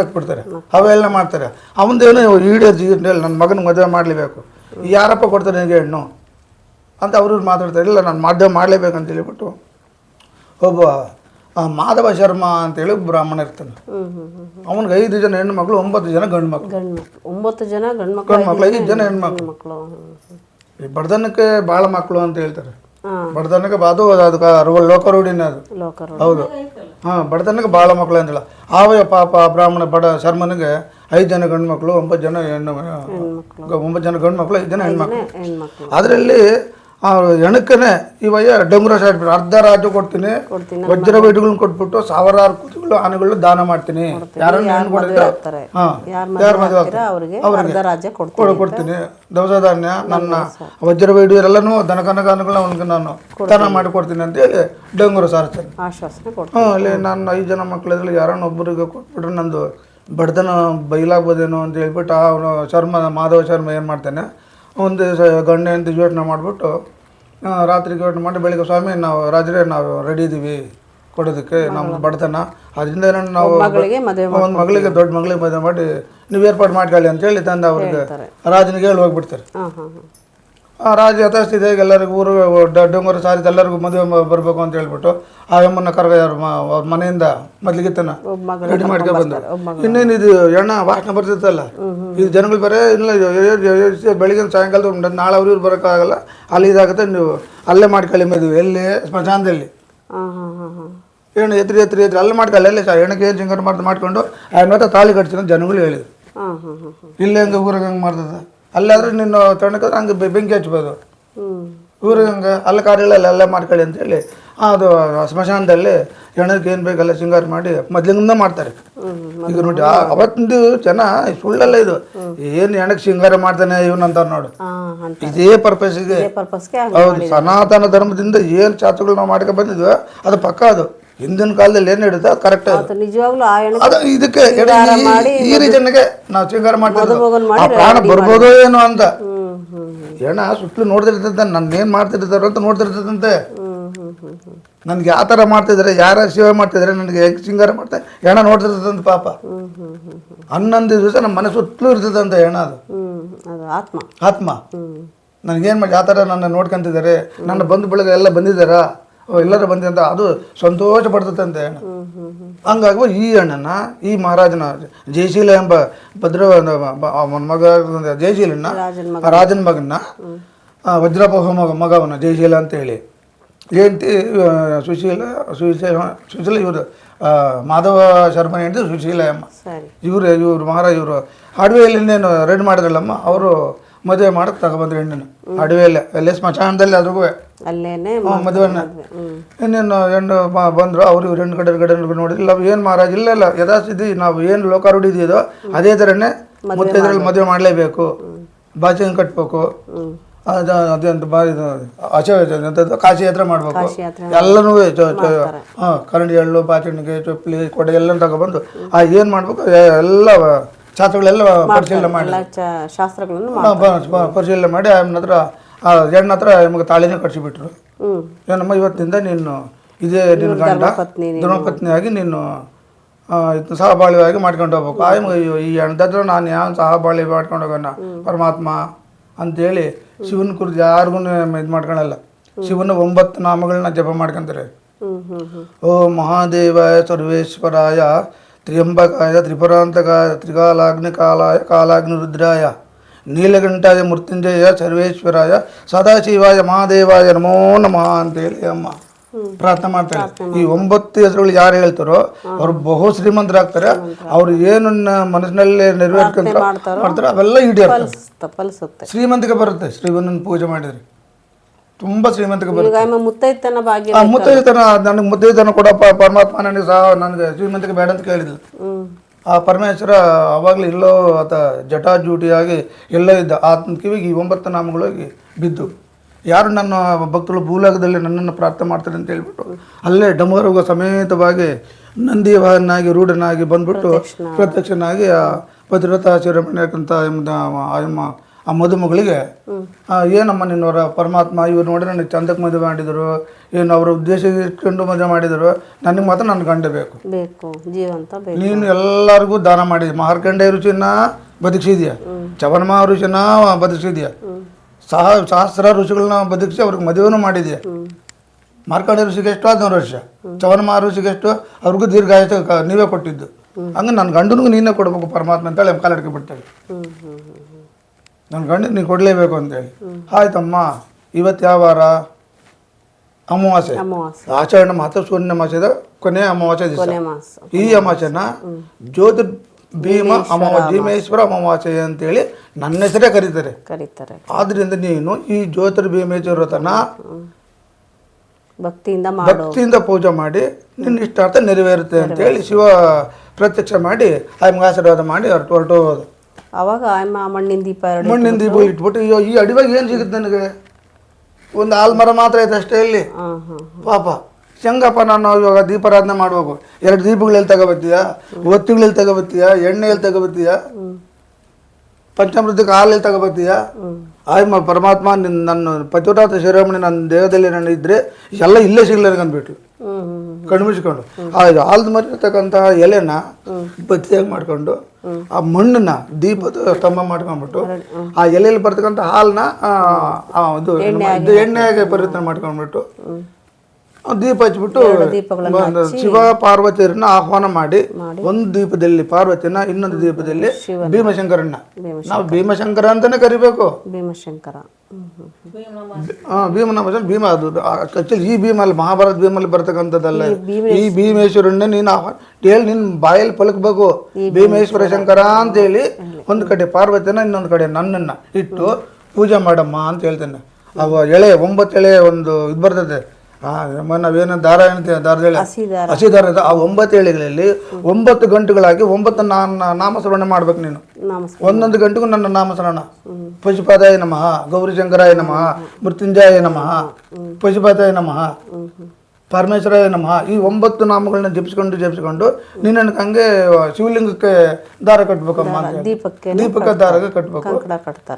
ನಕ್ಬಿಡ್ತಾರೆ, ಅವೆಲ್ಲ ಮಾಡ್ತಾರೆ. ಅವನದೇನು ಈಡೇರ್ಜಿ ಹೇಳಿ ನನ್ನ ಮಗನ ಮದುವೆ ಮಾಡಲೇಬೇಕು, ಯಾರಪ್ಪ ಕೊಡ್ತಾರೆ ನನಗೆ ಹೆಣ್ಣು ಅಂತ ಅವ್ರು ಮಾತಾಡ್ತಾರೆ. ಇಲ್ಲ ನಾನು ಮದುವೆ ಮಾಡಲೇಬೇಕಂತ ಹೇಳ್ಬಿಟ್ಟು ಒಬ್ಬ ಮಾಧವ ಶರ್ಮಾ ಅಂತೇಳಿ ಬ್ರಾಹ್ಮಣ ಇರ್ತಾನೆ. ಅವನಿಗೆ 5 ಜನ ಹೆಣ್ಣು ಮಕ್ಕಳು, 9 ಜನ ಗಂಡು ಮಕ್ಕಳು. 9 ಜನ ಗಂಡು ಮಕ್ಕಳು, 5 ಜನ ಹೆಣ್ಮಕ್ಳು. ಈ ಬಡತನಕ್ಕೆ ಭಾಳ ಮಕ್ಕಳು ಅಂತ ಹೇಳ್ತಾರೆ. ಬಡತನಕ್ಕೆ ಅದು ಲೋಕರೂಢಿನೇ ಅದು. ಹೌದು, ಹಾಂ, ಬಡತನಕ್ಕೆ ಭಾಳ ಮಕ್ಕಳು ಅಂತೇಳ. ಆವಯ ಪಾಪ ಬ್ರಾಹ್ಮಣ ಬಡ ಶರ್ಮನಿಗೆ 5 ಜನ ಗಂಡು ಮಕ್ಕಳು, 9 ಜನ ಹೆಣ್ಣು, 9 ಜನ ಗಂಡು ಮಕ್ಕಳು, 5 ಜನ ಹೆಣ್ಮಕ್ಳು. ಅದರಲ್ಲಿ ಹೆಣಕ್ಕನೆ ಇವಯ್ಯ ಡಂಗುರ ಸಾಡ್ಬಿಟ್ಟು ಅರ್ಧ ರಾಜ್ಯ ಕೊಡ್ತೀನಿ, ವಜ್ರ ವೈಢಗಳನ್ನ ಕೊಟ್ಬಿಟ್ಟು 1000 ಕುದುರೆಗಳು ಆನೆಗಳು ದಾನ ಮಾಡ್ತೀನಿ, ಯಾರನ್ನ ಹೆಣ್ಣು ಕೊಡಿದ್ರೆ ಯಾರು ಮದುವೆ ಅವ್ರಿಗೆ ಕೊಡ್ತೀನಿ, ದವಸ ಧಾನ್ಯ, ನನ್ನ ವಜ್ರ ವೈಢ್ಯರೆಲ್ಲನೂ ದನಕನಗಾನಗಳನ್ನ ಅವನಿಗೆ ನಾನು ದಾನ ಮಾಡಿಕೊಡ್ತೀನಿ ಅಂತೇಳಿ ಡಂಗುರ ಸಾರ್ತಾನೆ. ಅಲ್ಲಿ ನಾನು 5 ಜನ ಮಕ್ಕಳಿದ್ರಲ್ಲಿ ಯಾರನ್ನ ಒಬ್ಬರಿಗೆ ಕೊಟ್ಬಿಟ್ರೆ ನಂದು ಬಡತನ ಬಯಲಾಗ್ಬೋದೇನೋ ಅಂತ ಹೇಳ್ಬಿಟ್ಟು ಅವನು ಮಾಧವ ಶರ್ಮ ಏನು ಮಾಡ್ತಾನೆ, ಒಂದು ಗಂಡೆ ಅಂತ ಯೋಚನೆ ಮಾಡಿಬಿಟ್ಟು ರಾತ್ರಿಗೆ ಯೋಚನೆ ಮಾಡಿ ಬೆಳಿಗ್ಗೆ ಸ್ವಾಮಿ ನಾವು ರಾಜರೇ ನಾವು ರೆಡಿ ಇದ್ದೀವಿ ಕೊಡೋದಕ್ಕೆ, ನಮ್ಮ ಬಡತನ ಅದರಿಂದ ನಾವು ಒಂದು ಮಗಳಿಗೆ ದೊಡ್ಡ ಮಗಳಿಗೆ ಮದುವೆ ಮಾಡಿ ನೀವು ಏರ್ಪಾಡು ಮಾಡ್ಕೊಳ್ಳಿ ಅಂತೇಳಿ ತಂದು ಅವ್ರಿಗೆ ರಾಜನಿಗೆ ಹೇಳಿ ಹೋಗ್ಬಿಡ್ತಾರೆ. ರಾಜ ಯಥಾಸ್ಥಿತಿ ಎಲ್ಲರಿಗೂ ಊರು ಡೊಂಗರ ಸಾರಿದ ಎಲ್ಲರಿಗೂ ಮದುವೆ ಬರಬೇಕು ಅಂತ ಹೇಳ್ಬಿಟ್ಟು ಆ ಅಮ್ಮನ ಅವ್ರ ಮನೆಯಿಂದ ಮೊದಲಿಗೆತ್ತನ ರೆಡಿ ಮಾಡ್ಕೊಂಡು ಬಂದರು. ಇನ್ನೇನು ಇದು ಎಣ್ಣ ವಾಸನೆ ಬರ್ತಿತ್ತಲ್ಲ, ಇದು ಜನಗಳು ಬರೇ ಇಲ್ಲ ಬೆಳಿಗ್ಗೆ ಸಾಯಂಕಾಲದ ನಾಳೆ ಅವ್ರು ಬರೋಕ್ಕಾಗಲ್ಲ, ಅಲ್ಲಿ ಇದಾಗುತ್ತೆ, ನೀವು ಅಲ್ಲೇ ಮಾಡ್ಕೊಳ್ಳಿ ಮದುವೆ. ಎಲ್ಲಿ ಸ್ಮಶಾನದಲ್ಲಿ ಹೆಣ್ಣು ಎತ್ರಿ ಅಲ್ಲೇ ಮಾಡ್ಕೊಳ್ಳಿ, ಅಲ್ಲೇ ಹೆಣ್ಣಕ್ಕೆ ಏನು ಸಿಂಗಾರ ಮಾಡ್ಕೊಂಡು ಆ ತಾಳಿ ಕಟ್ತೀನಿ ಜನಗಳು ಹೇಳಿದ್ರು. ಇಲ್ಲೇ ಹಂಗೆ ಊರಾಗ ಹಂಗೆ ಮಾಡ್ತದೆ, ಅಲ್ಲಾದ್ರೆ ನಿನ್ನ ತಣ್ಣಕ್ಕಾದ್ರೆ ಹಂಗೆ ಬೆಂಕಿ ಹಚ್ಬೋದು, ಊರಿಗೆ ಹಂಗೆ ಅಲ್ಲಿ ಕಾರ್ಯಗಳೆಲ್ಲ ಎಲ್ಲ ಮಾಡ್ಕೊಳ್ಳಿ ಅಂತೇಳಿ ಅದು ಸ್ಮಶಾನದಲ್ಲಿ ಹೆಣ್ಣಕ್ಕೆ ಏನು ಬೇಕಲ್ಲ ಸಿಂಗಾರ ಮಾಡಿ ಮೊದ್ಲಿಂದ ಮಾಡ್ತಾರೆ. ಈಗ ನೋಡಿ ಅವತ್ತಿಂದು ಜನ ಸುಳ್ಳೆಲ್ಲ ಇದು ಏನು ಹೆಣ್ಣಕ್ಕೆ ಸಿಂಗಾರ ಮಾಡ್ತಾನೆ ಇವನಂತ ನೋಡು, ಇದೇ ಪರ್ಪಸ್ಗೆ. ಹೌದು, ಸನಾತನ ಧರ್ಮದಿಂದ ಏನು ಚಾತುಗಳು ನಾವು ಮಾಡ್ಕೊಂಡು ಬಂದಿದ್ವಿ ಅದು ಪಕ್ಕ. ಅದು ಹಿಂದಿನ ಕಾಲದಲ್ಲಿ ಏನು ಹಿಡಿದ ಕರೆಕ್ಟ್ ಅದು ಇದಕ್ಕೆ ಈ ರೀಜನ್ಗೆ ನಾವು ಸಿಂಗಾರ ಮಾಡ್ತೀವಿ, ಪ್ರಾಣ ಬರ್ಬೋದೋ ಏನೋ ಅಂತ. ಹೆಣ ಸುತ್ತಲೂ ನೋಡ್ತಿರ್ತಂತೆ, ನಾನು ಏನು ಮಾಡ್ತಿರ್ತಾರೋ ಅಂತ ನೋಡ್ತಿರ್ತದಂತೆ. ನನಗೆ ಯಾವ ಥರ ಮಾಡ್ತಿದ್ದಾರೆ, ಯಾರ ಸೇವೆ ಮಾಡ್ತಿದ್ದಾರೆ, ನನಗೆ ಹೆಂಗೆ ಸಿಂಗಾರ ಮಾಡ್ತಾರೆ, ಹೆಣ ನೋಡ್ತಿರ್ತದಂತ ಪಾಪ. 11 ದಿವಸ ನಮ್ಮ ಮನೆ ಸುತ್ತಲೂ ಇರ್ತದಂತ ಹೆಣ ಅದು. ಅದು ಆತ್ಮ. ಆತ್ಮ ನನಗೇನು ಮಾಡಿ ಯಾವ ಥರ ನನ್ನ ನೋಡ್ಕೊಂತಿದ್ದಾರೆ, ನನ್ನ ಬಂಧು ಬಳಗ ಎಲ್ಲ ಬಂದಿದ್ದಾರಾ, ಎಲ್ಲರೂ ಬಂದಿದ್ದ ಅದು ಸಂತೋಷ ಪಡ್ತದಂತೆ ಹೆಣ. ಹಂಗಾಗುವ ಈ ಹಣ್ಣನ್ನ ಈ ಮಹಾರಾಜನ ಜಯಶೀಲ ಎಂಬ ಭದ್ರ ಮಗ ಜಯಶೀಲನ್ನ ರಾಜನ ಮಗನ್ನ ವಜ್ರಪೋಹ ಮಗವನ್ನ ಜಯಶೀಲ ಅಂತ ಹೇಳಿ ಜಯಂತಿ ಸುಶೀಲ ಇವರು ಮಾಧವ ಶರ್ಮನ ಹೆಂಡತಿ ಸುಶೀಲ ಅಮ್ಮ. ಇವರು ಇವರು ಅಡವೆಯಲ್ಲಿ ಇನ್ನೇನು ರೆಡಿ ಮಾಡಿದ್ರಲ್ಲಮ್ಮ, ಅವರು ಮದುವೆ ಮಾಡಕ್ಕೆ ತಗೊಬಂದ್ರು ಹೆಣ್ಣನ್ನು ಅಡವೆಯಲ್ಲೇ, ಅಲ್ಲೇ ಸ್ಮಶಾನದಲ್ಲಿ ಅದ್ರಿಗೂ ಮದುವೆನ. ಇನ್ನೇನು ಹೆಣ್ಣು ಬಂದರು, ಅವ್ರು ಇವ್ರು ಹೆಣ್ಣು ಕಡೆ ನೋಡಿದ್ರು. ನಾವು ಏನು ಮಹಾರಾಜ್ ಇಲ್ಲ ಯಥಾಸ್ಥಿತಿ ನಾವು ಏನು ಲೋಕಾರೂಢಿ ಇದೆಯೋ ಅದೇ ಥರನೇ ಮುತ್ತೈದರಲ್ಲಿ ಮದುವೆ ಮಾಡಲೇಬೇಕು, ಬಾಚಿಂಗ್ ಕಟ್ಬೇಕು, ಅದಂತ ಕಾಶಿ ಯಾತ್ರೆ ಮಾಡ್ಬೇಕು, ಎಲ್ಲನೂ ಕರಂಡಿ ಹಳ್ಳು ಬಾಚಣಿಗೆ ಚೊಪ್ಪಲಿ ಕೊಡೆ ಎಲ್ಲ ತಗೊಬಂದು ಏನು ಮಾಡ್ಬೇಕು ಎಲ್ಲ ಶಾಸ್ತ್ರಗಳೆಲ್ಲ ಪರಿಶೀಲನೆ ಮಾಡಿ ಪರಿಶೀಲನೆ ಮಾಡಿ ಆಮೇಲೆ ಹತ್ರ ಹೆಣ್ಣ ಹತ್ರ ನಮಗೆ ತಾಳಿನೇ ಕಟ್ಸಿಬಿಟ್ರು. ಏನಮ್ಮ ಇವತ್ತಿನಿಂದ ನೀನು ಇದೇ ನಿನ್ನ ಗಂಡ ಧರ್ಮಪತ್ನಿಯಾಗಿ ನೀನು ಸಹಬಾಳ್ವೆಯಾಗಿ ಮಾಡ್ಕೊಂಡು ಹೋಗ್ಬೇಕು. ಈ ಹೆಣ್ದತ್ರ ನಾನು ಯಾವ ಸಹಬಾಳ್ವೆ ಮಾಡ್ಕೊಂಡು ಹೋಗೋಣ ಪರಮಾತ್ಮ ಅಂತೇಳಿ ಶಿವನ ಕುರಿತು ಯಾರಿಗೂ ಇದು ಮಾಡ್ಕೊಳಲ್ಲ. ಶಿವನ 9 ನಾಮಗಳನ್ನ ಜಪ ಮಾಡ್ಕೊಂತಾರೆ. ಓಂ ಮಹಾದೇವಾಯ ಸರ್ವೇಶ್ವರಾಯ ತ್ರ್ಯಂಬಕಾಯ ತ್ರಿಪುರಾಂತಕಾಯ ತ್ರಿಕಾಲಾಗ್ನಿಕಾಲಾಯ ಕಾಲಾಗ್ನಿರುದ್ರಾಯ ನೀಲಕಂಠಾಯ ಮೃತ್ಯುಂಜಯ ಸರ್ವೇಶ್ವರಾಯ ಸದಾಶಿವಾಯ ಮಹಾದೇವಾಯ ನಮೋ ನಮಃ ಅಂತೇಳಿ ಅಮ್ಮ ಪ್ರಾರ್ಥನೆ ಮಾಡ್ತಾರೆ. ಈ 9 ಹೆಸರುಗಳು ಯಾರು ಹೇಳ್ತಾರೋ ಅವ್ರು ಬಹು ಶ್ರೀಮಂತರಾಗ್ತಾರೆ. ಅವ್ರು ಏನು ಮನಸ್ಸಿನಲ್ಲಿ ನೆರವೇರ್ಕೊಂತ ಮಾಡ್ತಾರೆ ಅವೆಲ್ಲ ಈಡೇರುತ್ತೆ. ಶ್ರೀಮಂತಿಕೆ ಬರುತ್ತೆ ಶ್ರೀವನ್ನನ ಪೂಜೆ ಮಾಡಿದ್ರೆ, ತುಂಬಾ ಶ್ರೀಮಂತಿಕೆ ಬರುತ್ತೆ. ಮುತ್ತೈತನ ನನಗೆ ಮುತ್ತೈತನ ಕೊಡಪ್ಪ ಪರಮಾತ್ಮ, ನನಗೆ ನನಗೆ ಶ್ರೀಮಂತಿಕೆ ಬೇಡ ಅಂತ ಕೇಳಿದ್ಲು. ಆ ಪರಮೇಶ್ವರ ಅವಾಗಲೂ ಎಲ್ಲೋ ಆತ ಜಟಾಜೂಟಿಯಾಗಿ ಎಲ್ಲೋ ಇದ್ದ. ಆತನ ಕಿವಿಗೆ ಈ 9 ನಾಮಗಳಾಗಿ ಬಿದ್ದು, ಯಾರು ನನ್ನ ಭಕ್ತರು ಭೂಲೋಕದಲ್ಲಿ ನನ್ನನ್ನು ಪ್ರಾರ್ಥನೆ ಮಾಡ್ತಾರೆ ಅಂತ ಹೇಳ್ಬಿಟ್ಟು ಅಲ್ಲೇ ಡಮರುಗ ಸಮೇತವಾಗಿ ನಂದಿ ವಾಹನಾಗಿ ರೂಢನಾಗಿ ಬಂದ್ಬಿಟ್ಟು ಪ್ರತ್ಯಕ್ಷನಾಗಿ ಆ ಭದ್ರತಾ ಶಿರೋಮಣಿಯಕ್ಕಂತ ಆ ಮದುಮಗಳಿಗೆ ಏನಮ್ಮ ನಿನ್ನವರ ಪರಮಾತ್ಮ ಇವ್ರು ನೋಡಿ ನನಗೆ ಚಂದಕ್ಕೆ ಮದುವೆ ಮಾಡಿದರು, ಏನು ಅವರ ಉದ್ದೇಶ ಇಟ್ಕೊಂಡು ಮದುವೆ ಮಾಡಿದರು, ನನಗೆ ಮಾತ್ರ ನನ್ನ ಗಂಡ ಬೇಕು, ನೀನು ಎಲ್ಲರಿಗೂ ದಾನ ಮಾಡಿದ್ಯ, ಮಾರ್ಕಂಡೇಯ ಋಷಿನ ಬದುಕಿಸಿದ್ಯಾ, ಚವನ್ಮಾ ಋಷಿನ ಬದುಕಿಸಿದ್ಯಾ, ಸಹಸ್ರ ಋಷಿಗಳನ್ನ ಬದುಕಿಸಿ ಅವ್ರಿಗೆ ಮದುವೆನೂ ಮಾಡಿದ್ಯಾ. ಮಾರ್ಕಂಡೇಯ ಋಷಿಗೆ ಎಷ್ಟು 15 ವರ್ಷ, ಚವನ್ಮಾ ಋಷಿಗೆ ಎಷ್ಟು, ಅವ್ರಿಗೂ ದೀರ್ಘಾಯಸ ನೀವೇ ಕೊಟ್ಟಿದ್ದು. ಹಂಗೆ ನನ್ನ ಗಂಡನಿಗೂ ನೀನೇ ಕೊಡ್ಬೇಕು ಪರಮಾತ್ಮ ಅಂತೇಳಿ ಕಾಲಡ್ಕೆ ಬಿಡ್ತೇವೆ. ನನ್ನ ಗಂಡ ನೀನು ಕೊಡಲೇಬೇಕು ಅಂತೇಳಿ. ಆಯ್ತಮ್ಮ, ಇವತ್ತು ಯಾವ ವಾರ? ಅಮಾವಾಸ್ಯೆ, ಆಚರಣೆ ಮಾತ್ರ ಶೂನ್ಯ ಮಾಸದ ಕೊನೆಯ ಅಮಾವಾಸ್ಯೆ ದಿವಸ. ಈ ಅಮಾವಾಸ್ಯೆನ ಜ್ಯೋತಿ ಭೀಮ ಭೀಮೇಶ್ವರ ಅಮಾವಾಸ್ಯೆ ಅಂತೇಳಿ ನನ್ನ ಹೆಸರೇ ಕರೀತಾರೆ. ಆದ್ರಿಂದ ನೀನು ಈ ಜ್ಯೋತಿರ್ಭೀಮೇಶ್ವರ ವ್ರತನ ಭಕ್ತಿಯಿಂದ ಪೂಜೆ ಮಾಡಿ ನಿನ್ನ ಇಷ್ಟಾರ್ಥ ನೆರವೇರುತ್ತೆ ಅಂತೇಳಿ ಶಿವ ಪ್ರತ್ಯಕ್ಷ ಮಾಡಿ ಆಯ್ಮಗೆ ಆಶೀರ್ವಾದ ಮಾಡಿ ಹೊರಟು ಹೋದು. ಅವಾಗ ಮಣ್ಣಿನ ದೀಪ ಇಟ್ಬಿಟ್ಟು ಈ ಅಡಿವಾಗ ಏನು ಸಿಗುತ್ತೆ ನನಗೆ? ಒಂದು ಆಲ್ಮರ ಮಾತ್ರ ಐತೆ ಅಷ್ಟೇ. ಇಲ್ಲಿ ಪಾಪ ಹೆಂಗಪ್ಪ ನಾನು ಇವಾಗ ದೀಪಾರಾಧನೆ ಮಾಡ್ಬೇಕು, 2 ದೀಪಗಳು ಎಲ್ಲಿ ತಗೋಬತ್ತೀಯ, ಒತ್ತಿಗಳು ಎಲ್ಲಿ ತಗೋಬತ್ತೀಯ, ಎಣ್ಣೆ ಎಲ್ಲಿ ತಗೋಬತ್ತೀಯ, ಪಂಚಾಮೃತಕ್ಕೆ ಹಾಲು ಎಲ್ಲಿ ತಗೋಬತ್ತೀಯ? ಆಯ್ಮ ಪರಮಾತ್ಮ ನನ್ನ ಪತಿವ್ರತ ಶಿರೋಮಣಿ ನನ್ನ ದೇಹದಲ್ಲಿ ನಾನು ಇದ್ರೆ ಎಲ್ಲ ಇಲ್ಲೇ ಸಿಗ್ಲಿ ಅಂದ್ಬಿಟ್ಲು. ಕಣ್ಮುಚ್ಕೊಂಡು ಹಾಲ್ದು ಮರಿರ್ತಕ್ಕಂಥ ಎಲೆನ ಬತ್ತಿಯಾಗಿ ಮಾಡ್ಕೊಂಡು ಆ ಮಣ್ಣನ್ನ ದೀಪದ ಸ್ತಂಭ ಮಾಡ್ಕೊಂಡ್ಬಿಟ್ಟು ಆ ಎಲೆಯಲ್ಲಿ ಬರ್ತಕ್ಕಂಥ ಹಾಲನ್ನ ಎಣ್ಣೆಯಾಗಿ ಪರಿವರ್ತನೆ ಮಾಡ್ಕೊಂಡ್ಬಿಟ್ಟು ದೀಪ ಹಚ್ಬಿಟ್ಟು ಶಿವ ಪಾರ್ವತಿಯರನ್ನ ಆಹ್ವಾನ ಮಾಡಿ, ಒಂದು ದೀಪದಲ್ಲಿ ಪಾರ್ವತಿನ, ಇನ್ನೊಂದು ದೀಪದಲ್ಲಿ ಭೀಮಶಂಕರನ್ನ. ನಾವು ಭೀಮಶಂಕರ ಅಂತಾನೆ ಕರಿಬೇಕು. ಭೀಮ ಅದು ಆಕ್ಚುಲಿ ಈ ಭೀಮಲ್ಲಿ ಮಹಾಭಾರತ ಭೀಮಲ್ಲಿ ಬರ್ತಕ್ಕಂಥದ್ದಲ್ಲ. ಈ ಭೀಮೇಶ್ವರನ್ನೇ ನೀನು ಹೇಳಿ ನಿನ್ನ ಬಾಯಲ್ಲಿ ಪಲಕಬೇಕು, ಭೀಮೇಶ್ವರ ಶಂಕರ ಅಂತೇಳಿ. ಒಂದು ಕಡೆ ಪಾರ್ವತಿನ, ಇನ್ನೊಂದು ಕಡೆ ನನ್ನನ್ನ ಇಟ್ಟು ಪೂಜೆ ಮಾಡಮ್ಮ ಅಂತ ಹೇಳ್ತೇನೆ. ಅವ ಎಳೆ 9 ಎಳೆ ಒಂದು ಇದು ಬರ್ತದೆ. ನಾವೇನ ದಾರ ಏನಂತೀವಿ, ದಾರದೆಳೆ, ಹಸಿ ದಾರ. ಆ 9 ಎಳೆಗಳಲ್ಲಿ 9 ಗಂಟೆಗಳಾಗಿ 9 ನಾಮಸ್ಮರಣೆ ಮಾಡ್ಬೇಕು ನೀನು. ಒಂದೊಂದು ಗಂಟೆಗೂ ನನ್ನ ನಾಮಸ್ಮರಣ. ಪಶುಪಾದಾಯ ನಮಃ, ಗೌರಿಶಂಕರಾಯ ನಮಃ, ಮೃತ್ಯುಂಜಯ ನಮಃ, ಪಶುಪಾದಾಯ ನಮಃ, ಪರಮೇಶ್ವರಾಯ ನಮಃ. ಈ 9 ನಾಮಗಳನ್ನ ಜಪಿಸ್ಕೊಂಡು ನೀನು ನನಗೆ ಹಂಗೆ ಶಿವಲಿಂಗಕ್ಕೆ ದಾರ ಕಟ್ಬೇಕಮ್ಮ, ದೀಪಕ್ಕೆ ದಾರಗೆ ಕಟ್ಬೇಕು,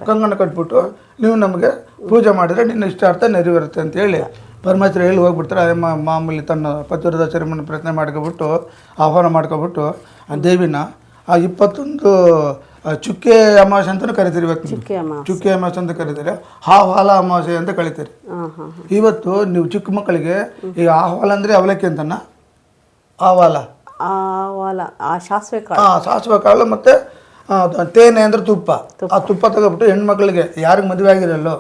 ಕಂಗಣ ಕಟ್ಬಿಟ್ಟು ನೀವು ನಮಗೆ ಪೂಜೆ ಮಾಡಿದ್ರೆ ನಿನ್ನ ಇಷ್ಟಾರ್ಥ ನೆರವೇರುತ್ತೆ ಅಂತೇಳಿ ಪರಮೇಶ್ವರ ಎಲ್ಲಿ ಹೋಗ್ಬಿಡ್ತಾರೆ ಅದೇ ಮಾಮೂಲಿ ತನ್ನ ಪತಿವ್ರತ ಚರ್ಮನ ಪ್ರಯತ್ನ ಮಾಡ್ಕೊಬಿಟ್ಟು ಆಹ್ವಾನ ಮಾಡ್ಕೊಬಿಟ್ಟು ಆ ದೇವಿನ ಆ 21 ಚುಕ್ಕೆ ಅಮಾವಾಸ್ಯೆ ಅಂತಲೂ ಕರಿತೀರಿ ಇವತ್ತು. ಚುಕ್ಕೆ ಅಮಾವಾಸ್ಯೆ ಅಂತ ಕರೀತಾರೆ, ಆಹ್ವಾಲ ಅಮಾವಾಸ್ಯೆ ಅಂತ ಕರೀತಾರೆ. ಇವತ್ತು ನೀವು ಚಿಕ್ಕ ಮಕ್ಕಳಿಗೆ ಈ ಆಹ್ವಾಲ ಅಂದರೆ ಅವಲಕ್ಕಿ ಅಂತನ, ಆಹ್ವಾಲ ಸಾಸಿವೆ ಕಾಳು ಮತ್ತು ತೇನೆ ಅಂದ್ರೆ ತುಪ್ಪ. ಆ ತುಪ್ಪ ತಗೊಬಿಟ್ಟು ಹೆಣ್ಮಕ್ಳಿಗೆ ಯಾರಿಗೆ ಮದುವೆ ಆಗಿರಲ್ಲೋ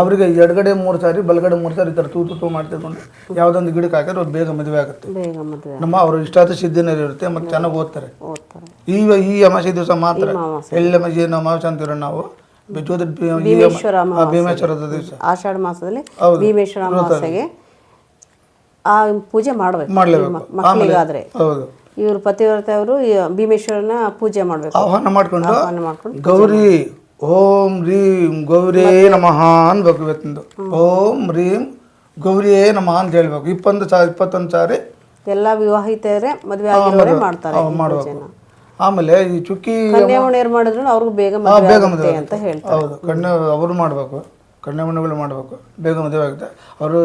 ಅವರಿಗೆ ಎಡಗಡೆ 3 ಸಾರಿ ಬಲಗಡೆ 3 ಸಾರಿ ಈ ಥರ ತೂ ಮಾಡ್ತಿಕೊಂಡು ಯಾವುದೊಂದು ಗಿಡಕ್ಕೆ ಹಾಕಿದ್ರೆ ಅವ್ರು ಬೇಗ ಮದುವೆ ಆಗುತ್ತೆ. ನಮ್ಮ ಅವರು ಇಷ್ಟಾದ ಸಿದ್ಧಿನಲ್ಲಿ ಇರುತ್ತೆ ಮತ್ತು ಚೆನ್ನಾಗಿ ಓದ್ತಾರೆ. ಈ ಅಮಾವಾಸ್ಯೆ ದಿವಸ ಮಾತ್ರ ಎಳ್ಳಮಾವಾಸ್ಯೆ ಅಮಾವಾಸ್ಯೆ ಅಂತೀರ ನಾವು, ಭೀಮೇಶ್ವರದ ದಿವಸ ಆಷಾಢ ಮಾಸದಲ್ಲಿ ಭೀಮೇಶ್ವರ ಅಮಾವಾಸ್ಯೆಗೆ ಆ ಪೂಜೆ ಮಾಡಲೇಬೇಕು ಮಕ್ಕಳಿಗಾದ್ರೆ. ಹೌದು, ಇವರು ಪತಿವ್ರತೆಯವರು ಭೀಮೇಶ್ವರನ ಪೂಜೆ ಮಾಡಬೇಕು, ಆಹ್ವಾನ ಮಾಡ್ಕೊಂಡು ಗೌರಿ ಓಂ ರೀಂ ಗೌರಿಯೇ ನಮಃ ಅನ್ಬೇಕು. ಇವತ್ತಿಂದು ಓಂ ರೀಂ ಗೌರಿಯೇ ನಮಃ ಅಂತ ಹೇಳ್ಬೇಕು. 21 ಸಾರಿ ಎಲ್ಲ ವಿವಾಹಿತರೇ ಮದುವೆ ಆಗಿರೋರೇ ಮಾಡ್ತಾರೆ ಮಾಡಬೇಕು. ಆಮೇಲೆ ಈ ಚುಕ್ಕಿ ಕನ್ಯಾವಣಿಯರು ಮಾಡಿದ್ರು ಅವ್ರಿಗೂ ಬೇಗ ಮದುವೆ ಅಂತ ಹೇಳ್ತಾರೆ. ಹೌದು, ಅವರು ಮಾಡಬೇಕು, ಕನ್ಯಾವಣಿಗಳು ಮಾಡಬೇಕು, ಬೇಗ ಮದುವೆ ಆಗುತ್ತೆ. ಅವರು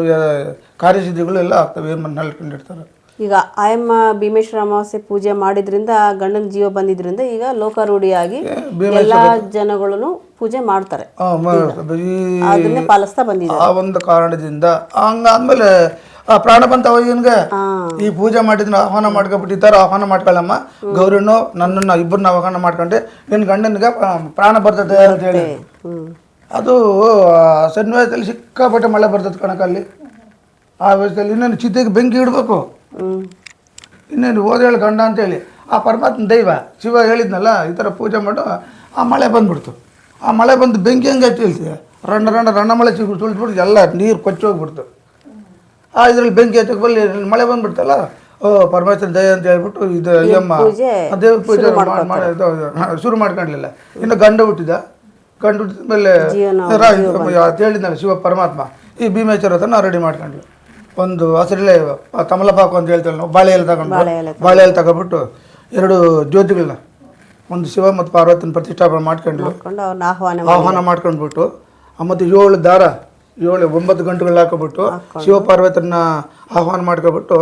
ಕಾರ್ಯಸಿದ್ಧಿಗಳು ಎಲ್ಲ ಆಗ್ತವೆ, ಏನು ನಲ್ಕೊಂಡಿರ್ತಾರೆ. ಈಗ ಆಯಮ್ಮ ಭೀಮೇಶ್ವರ ಅಮಾವಾಸ್ಯೆ ಪೂಜೆ ಮಾಡಿದ್ರಿಂದ ಗಂಡನ ಜೀವ ಬಂದಿದ್ರಿಂದ ಈಗ ಲೋಕಾರೂಢಿಯಾಗಿ ಎಲ್ಲಾ ಜನಗಳನ್ನು ಪೂಜೆ ಮಾಡ್ತಾರೆ, ಅದನ್ನೇ ಪಾಲಿಸ್ತಾ ಬಂದಿದ್ದಾರೆ. ಆ ಒಂದು ಕಾರಣದಿಂದ ಹಂಗಾದ್ಮೇಲೆ ಪ್ರಾಣ ಬಂತ ಅವನಿಗೆ ಈ ಪೂಜೆ ಮಾಡಿದ್ರೆ ಆಹ್ವಾನ ಮಾಡ್ಕೊಬಿಟ್ಟು ಈ ಥರ ಆಹ್ವಾನ ಮಾಡ್ಕೊಳ್ಳಮ್ಮ ಗೌರಿನೂ ನನ್ನನ್ನು ಇಬ್ಬರನ್ನ ಆಹ್ವಾನ ಮಾಡ್ಕೊಂಡೆ ನಿನ್ನ ಗಂಡನಿಗೆ ಪ್ರಾಣ ಬರ್ತದೆ ಅಂತ ಹೇಳಿ. ಅದು ಸನ್ನಿವೇಶದಲ್ಲಿ ಸಿಕ್ಕಾಪಟ್ಟೆ ಮಳೆ ಬರ್ತದೆ ಕಣಕಲ್ಲಿ. ಆ ವಯಸ್ಸಲ್ಲಿ ಇನ್ನೇನು ಚಿತೆಗೆ ಬೆಂಕಿ ಇಡಬೇಕು, ಇನ್ನೇನು ಓದೇಳು ಗಂಡ ಅಂತೇಳಿ ಆ ಪರಮಾತ್ಮ ದೈವ ಶಿವ ಹೇಳಿದ್ನಲ್ಲ ಈ ಥರ ಪೂಜೆ ಮಾಡು. ಆ ಮಳೆ ಬಂದ್ಬಿಡ್ತು. ಆ ಮಳೆ ಬಂದು ಬೆಂಕಿ ಹೆಂಗೆ ಹಚ್ಚಿ ರಣ್ಣ ಮಳೆ ಸುಳಿದ್ಬಿಟ್ಟು ಎಲ್ಲ ನೀರು ಕೊಚ್ಚಿ ಹೋಗ್ಬಿಡ್ತು. ಇದರಲ್ಲಿ ಬೆಂಕಿ ಹಚ್ಚಕ್ಕೆ ಬಲ್ಲಿ ಮಳೆ ಬಂದ್ಬಿಡ್ತಲ್ಲ, ಓ ಪರಮೇಶ್ವರ ದಯ ಅಂತ ಹೇಳ್ಬಿಟ್ಟು ಇದು ಅಯ್ಯಮ್ಮ ದೇವ್ರ ಪೂಜೆ ಶುರು ಮಾಡ್ಕೊಂಡ್ಲಿಲ್ಲ. ಇನ್ನು ಗಂಡ ಹುಟ್ಟಿದ ಮೇಲೆ ಹೇಳಿದ್ನಲ್ಲ ಶಿವ ಪರಮಾತ್ಮ ಈ ಭೀಮೇಶ್ವರ ಹತ್ರ ರೆಡಿ ಮಾಡ್ಕೊಂಡ್ಲು. ಒಂದು ಹಸಿರಲೆ ತಮಲಪಾಕು ಅಂತ ಹೇಳ್ತೇವೆ ನಾವು, ಬಾಳೆ ಎಲೆ ತಗೊಬಿಟ್ಟು 2 ಜ್ಯೋತಿಗಳನ್ನ ಒಂದು ಶಿವ ಮತ್ತು ಪಾರ್ವತಿನ ಪ್ರತಿಷ್ಠಾಪನೆ ಮಾಡ್ಕೊಂಡ್ಲು. ಆಹ್ವಾನ ಮಾಡ್ಕೊಂಡ್ಬಿಟ್ಟು ಮತ್ತು 7 ದಾರ 9 ಗಂಟೆಗಳು ಹಾಕೊಬಿಟ್ಟು ಶಿವ ಪಾರ್ವತಿನ ಆಹ್ವಾನ ಮಾಡ್ಕೊಬಿಟ್ಟು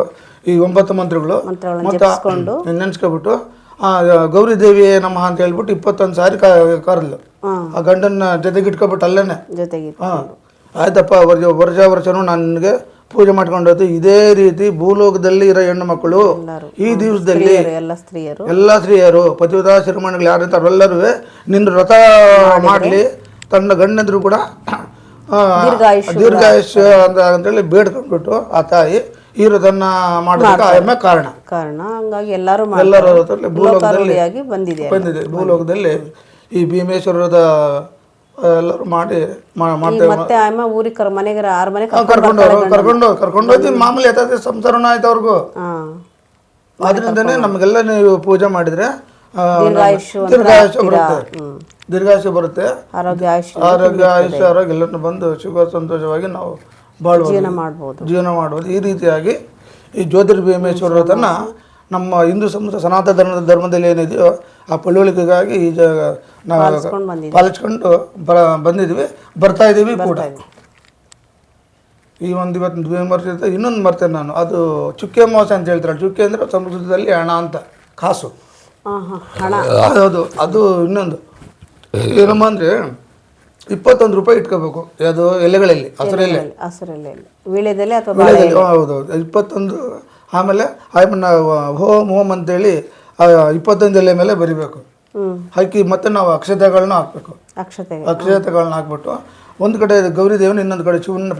ಈ 9 ಮಂತ್ರಗಳು ಮತ್ತು ನೆನೆಸ್ಕೊಬಿಟ್ಟು ಗೌರಿ ದೇವಿಯೇ ನಮಃ ಅಂತ ಹೇಳ್ಬಿಟ್ಟು 21 ಸಾರಿ ಕರೆದ್ಲು. ಆ ಗಂಡನ ಜೊತೆಗೆ ಇಟ್ಕೊಬಿಟ್ಟು ಅಲ್ಲೇನೆ ಆಯ್ತಪ್ಪ ವರ್ಷನೂ ನನಗೆ ಪೂಜೆ ಮಾಡ್ಕೊಂಡು ಹೋಯ್ತು. ಇದೇ ರೀತಿ ಭೂಲೋಕದಲ್ಲಿ ಇರೋ ಹೆಣ್ಣು ಮಕ್ಕಳು ಈ ದಿವಸದಲ್ಲಿ ಎಲ್ಲ ಸ್ತ್ರೀಯರು ಪತಿವ್ರತಾ ಶಿರೋಮಣಿಗಳು ಯಾರು ಇರ್ತಾರೆ ಅವರೆಲ್ಲರೂ ನಿನ್ನ ವ್ರತ ಮಾಡಲಿ, ತನ್ನ ಗಂಡಂದ್ರು ಕೂಡ ದೀರ್ಘಾಯುಷ್ಯ ಅಂತೇಳಿ ಬೇಡ್ಕೊಂಡ್ಬಿಟ್ಟು ಆ ತಾಯಿ ಈ ವ್ರತನ ಮಾಡೋದಕ್ಕೆ ಆಯಮ್ಮ ಕಾರಣ. ಹಂಗಾಗಿ ಎಲ್ಲರೂ ಭೂಲೋಕದಲ್ಲಿ ಬಂದಿದೆ. ಭೂಲೋಕದಲ್ಲಿ ಈ ಭೀಮೇಶ್ವರದ ಎಲ್ಲರೂ ಮಾಡ್ತೇವೆ. ಊರಿಗೆ ಮನೆಗೆ ಕರ್ಕೊಂಡು ಹೋಗಿ ಮಾಮೂಲಿ ಯಥಾರ್ಥ ಸಂಸಾರನ ಆಯ್ತು ಅವ್ರಿಗೂ. ಆದ್ರಿಂದನೇ ನಮಗೆಲ್ಲ ನೀವು ಪೂಜೆ ಮಾಡಿದ್ರೆ ದೀರ್ಘಾಯುಷ್ಯ ಬರುತ್ತೆ, ಆರೋಗ್ಯ ಆಯುಷ್ಯ ಆರೋಗ್ಯ ಎಲ್ಲರನ್ನು ಬಂದು ಸುಖ ಸಂತೋಷವಾಗಿ ನಾವು ಜೀವನ ಮಾಡ್ಬೋದು. ಈ ರೀತಿಯಾಗಿ ಈ ಜ್ಯೋತಿರ್ಭೀಮೇಶ್ವರ ವ್ರತನ ನಮ್ಮ ಹಿಂದೂ ಸನಾತನ ಧರ್ಮದಲ್ಲಿ ಏನಿದೆಯೋ ಆ ಪಳುವಳಿಕೆಗಾಗಿ ಈ ನಾವು ಪಾಲಿಸ್ಕೊಂಡು ಬಂದಿದ್ವಿ, ಬರ್ತಾ ಇದ್ದೀವಿ ಕೂಡ. ಈ ಒಂದು ಇವತ್ತು ಮರ್ತಿರ್ತಾರೆ. ಇನ್ನೊಂದು ಮರ್ತೇನೆ ನಾನು, ಅದು ಚುಕ್ಕೆ ಅಮಾವಾಸ್ಯೆ ಅಂತ ಹೇಳ್ತಾರೆ. ಚುಕ್ಕೆ ಅಂದರೆ ಸಂಸ್ಕೃತದಲ್ಲಿ ಹಣ ಅಂತ, ಕಾಸು. ಹೌದು, ಅದು ಇನ್ನೊಂದು ಏನಮ್ಮ ಅಂದರೆ 21 ರೂಪಾಯಿ ಇಟ್ಕೋಬೇಕು. ಅದು ಎಲೆಗಳಲ್ಲಿ ಹಸಿರೆಲೆ ಹೌದೌದು 21. ಆಮೇಲೆ ಆಯ್ಮನ್ನ ಹೋಮ್ ಅಂತೇಳಿ 25 ಎಲೆ ಮೇಲೆ ಬರಿಬೇಕು ಹಾಕಿ. ಮತ್ತೆ ನಾವು ಅಕ್ಷತೆಗಳನ್ನ ಹಾಕ್ಬೇಕು. ಅಕ್ಷತೆಗಳನ್ನ ಹಾಕ್ಬಿಟ್ಟು ಒಂದು ಕಡೆ ಗೌರಿ ದೇವನ ಇನ್ನೊಂದು ಕಡೆ ಶಿವನ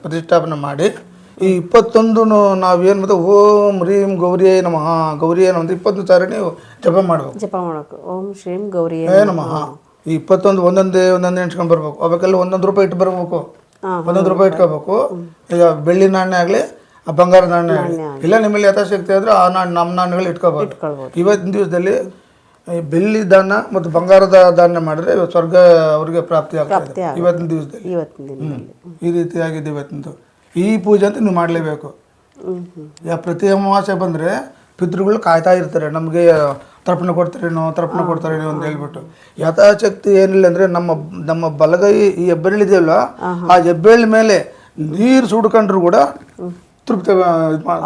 ಪ್ರತಿಷ್ಠಾಪನೆ ಮಾಡಿ ಈ 21 ನಾವೇನು ಮತ್ತೆ ಓಂ ರೀಂ ಗೌರಿಯೇ ನಮಃ ಗೌರಿಯೇ ನಮಃ 21 ಸಾರಿ ನೀವು ಜಪ ಮಾಡಬೇಕು. ಓಂ ಶ್ರೀಂ ಗೌರಿಯೇ ನಮಃ. ಈ 21 ಒಂದೊಂದೇ ಎಣ್ಸ್ಕೊಂಡು ಬರ್ಬೇಕು. ಅವಕ್ಕೆಲ್ಲ 1 ರೂಪಾಯಿ ಇಟ್ಟು ಬರಬೇಕು, 1 ರೂಪಾಯಿ ಇಟ್ಕೋಬೇಕು. ಈಗ ಬೆಳ್ಳಿ ನಾಣ್ಯ ಆಗಲಿ ಬಂಗಾರ ನಾಣ್ಯ ಆಗಲಿ, ಇಲ್ಲ ನಿಮ್ಮಲ್ಲಿ ಯಥಾಶಕ್ತಿ ಆದರೆ ಆ ನಮ್ಮ ನಾಣ್ಯಗಳು ಇಟ್ಕೋಬೋದು. ಇವತ್ತಿನ ದಿವಸದಲ್ಲಿ ಬೆಳ್ಳಿ ದಾನ ಮತ್ತು ಬಂಗಾರದ ದಾನ ಮಾಡಿದ್ರೆ ಸ್ವರ್ಗ ಅವ್ರಿಗೆ ಪ್ರಾಪ್ತಿ ಆಗ್ತದೆ ಇವತ್ತಿನ ದಿವಸದಲ್ಲಿ. ಈ ರೀತಿಯಾಗಿದೆ ಇವತ್ತಿಂದು ಈ ಪೂಜೆ ಅಂತ ನೀವು ಮಾಡಲೇಬೇಕು. ಪ್ರತಿ ಅಮಾವಾಸ್ಯೆ ಬಂದರೆ ಪಿತೃಗಳು ಕಾಯ್ತಾ ಇರ್ತಾರೆ, ನಮಗೆ ತರ್ಪಣ ಕೊಡ್ತಾರೇನೋ ಅಂತ ಹೇಳ್ಬಿಟ್ಟು. ಯಥಾಶಕ್ತಿ ಏನಿಲ್ಲ ಅಂದರೆ ನಮ್ಮ ಬಲಗೈ ಈ ಹೆಬ್ಬೆರಳಿದೆಯಲ್ಲ, ಆ ಹೆಬ್ಬೆರಳ ಮೇಲೆ ನೀರು ಸುಡ್ಕೊಂಡ್ರು ಕೂಡ ತೃಪ್ತಿ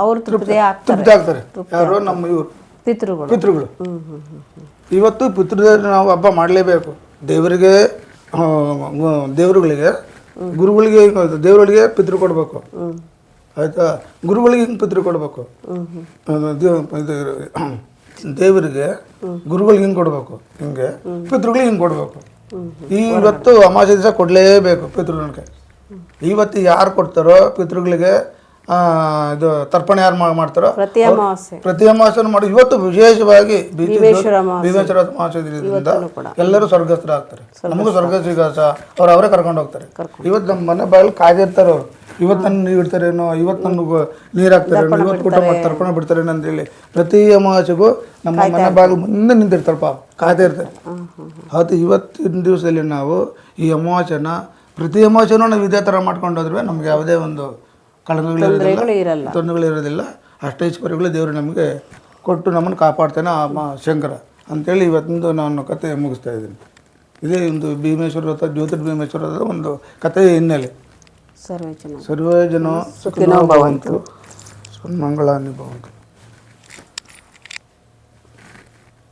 ಅವ್ರು ತೃಪ್ತಿ ಆಗ್ತಾರೆ. ತೃಪ್ತಿ ಆಗ್ತಾರೆ. ಯಾರು ನಮ್ಮ ಇವರು ಪಿತೃಗಳು. ಇವತ್ತು ನಾವು ಹಬ್ಬ ಮಾಡಲೇಬೇಕು. ದೇವರಿಗೆ ದೇವರುಗಳಿಗೆ ಗುರುಗಳಿಗೆ ದೇವರುಗಳಿಗೆ ಪಿತೃ ಕೊಡಬೇಕು, ಆಯ್ತಾ? ಗುರುಗಳಿಗೆ ಹಿಂಗೆ ಪಿತೃ ಕೊಡಬೇಕು, ದೇವರಿಗೆ ಗುರುಗಳಿಗೆ ಹಿಂಗೆ ಕೊಡಬೇಕು, ಹಿಂಗೆ ಪಿತೃಗಳಿಗೆ ಹಿಂಗೆ ಕೊಡಬೇಕು. ಇವತ್ತು ಅಮಾವಾಸ್ಯೆ ದಿವಸ ಕೊಡಲೇಬೇಕು ಪಿತೃಗಳಿಗೆ. ಇವತ್ತು ಯಾರು ಕೊಡ್ತಾರೋ ಪಿತೃಗಳಿಗೆ ಇದು ತರ್ಪಣ ಯಾರು ಮಾಡ್ತಾರೋ ಪ್ರತಿ ಅಮಾವಾಸ್ಯೆ ಮಾಡಿ. ಇವತ್ತು ವಿಶೇಷವಾಗಿ ಭೀಮೇಶ್ವರ ಅಮಾವಾಸ್ಯೆಯಿಂದ ಎಲ್ಲರೂ ಸ್ವರ್ಗಸ್ಥರಾಗ್ತಾರೆ. ನಮಗೂ ಸ್ವರ್ಗ ಸಿಗ ಅವರೇ ಕರ್ಕೊಂಡು ಹೋಗ್ತಾರೆ. ಇವತ್ತು ನಮ್ಮ ಮನೆ ಬಾಗಿಲು ಕಾದಿರ್ತಾರೆ. ಅವರು ಇವತ್ತು ನನ್ನ ಇಡ್ತಾರೇನೋ, ಇವತ್ತು ನನಗೆ ನೀರು ಹಾಕ್ತಾರೇನೋ, ಇವತ್ತು ಊಟ ಮಾಡಿ ತರ್ಪಣ ಬಿಡ್ತಾರೇನೋ ಅಂತೇಳಿ ಪ್ರತಿ ಅಮಾವಾಸ್ಯೆಗೂ ನಮ್ಮ ಮನೆ ಬಾಗಿಲು ಮುಂದೆ ನಿಂತಿರ್ತಾರೆ, ಪಾಪ ಕಾದೇ ಇರ್ತಾರೆ. ಅವತ್ತು ಇವತ್ತಿನ ದಿವಸದಲ್ಲಿ ನಾವು ಈ ಅಮಾವಾಸ್ಯೆನ ಪ್ರತಿ ಅಮಾವಾಸ್ಯೆನೂ ನಾವು ಇದೇ ಥರ ಮಾಡ್ಕೊಂಡು ಹೋದ್ರೆ ನಮ್ಗೆ ಯಾವುದೇ ಒಂದು ತೊಂದರೆಗಳಿರೋದಿಲ್ಲ. ಅಷ್ಟೈಶ್ವರ್ಯಗಳು ದೇವರು ನಮಗೆ ಕೊಟ್ಟು ನಮ್ಮನ್ನು ಕಾಪಾಡ್ತಾನೆ ಆ ಶಂಕರ ಅಂತೇಳಿ ಇವತ್ತಿಂದು ನಾನು ಕತೆ ಮುಗಿಸ್ತಾ ಇದ್ದೀನಿ. ಇದೇ ಒಂದು ಭೀಮೇಶ್ವರ ಅಥವಾ ಜ್ಯೋತಿರ್ಭೀಮೇಶ್ವರದ ಒಂದು ಕಥೆಯ ಹಿನ್ನೆಲೆ. ಸರ್ವೇ ಜನ ಸುಖಿನೋ ಭವಂತು, ಸನ್ಮಂಗಳಾನಿ ಭವಂತು.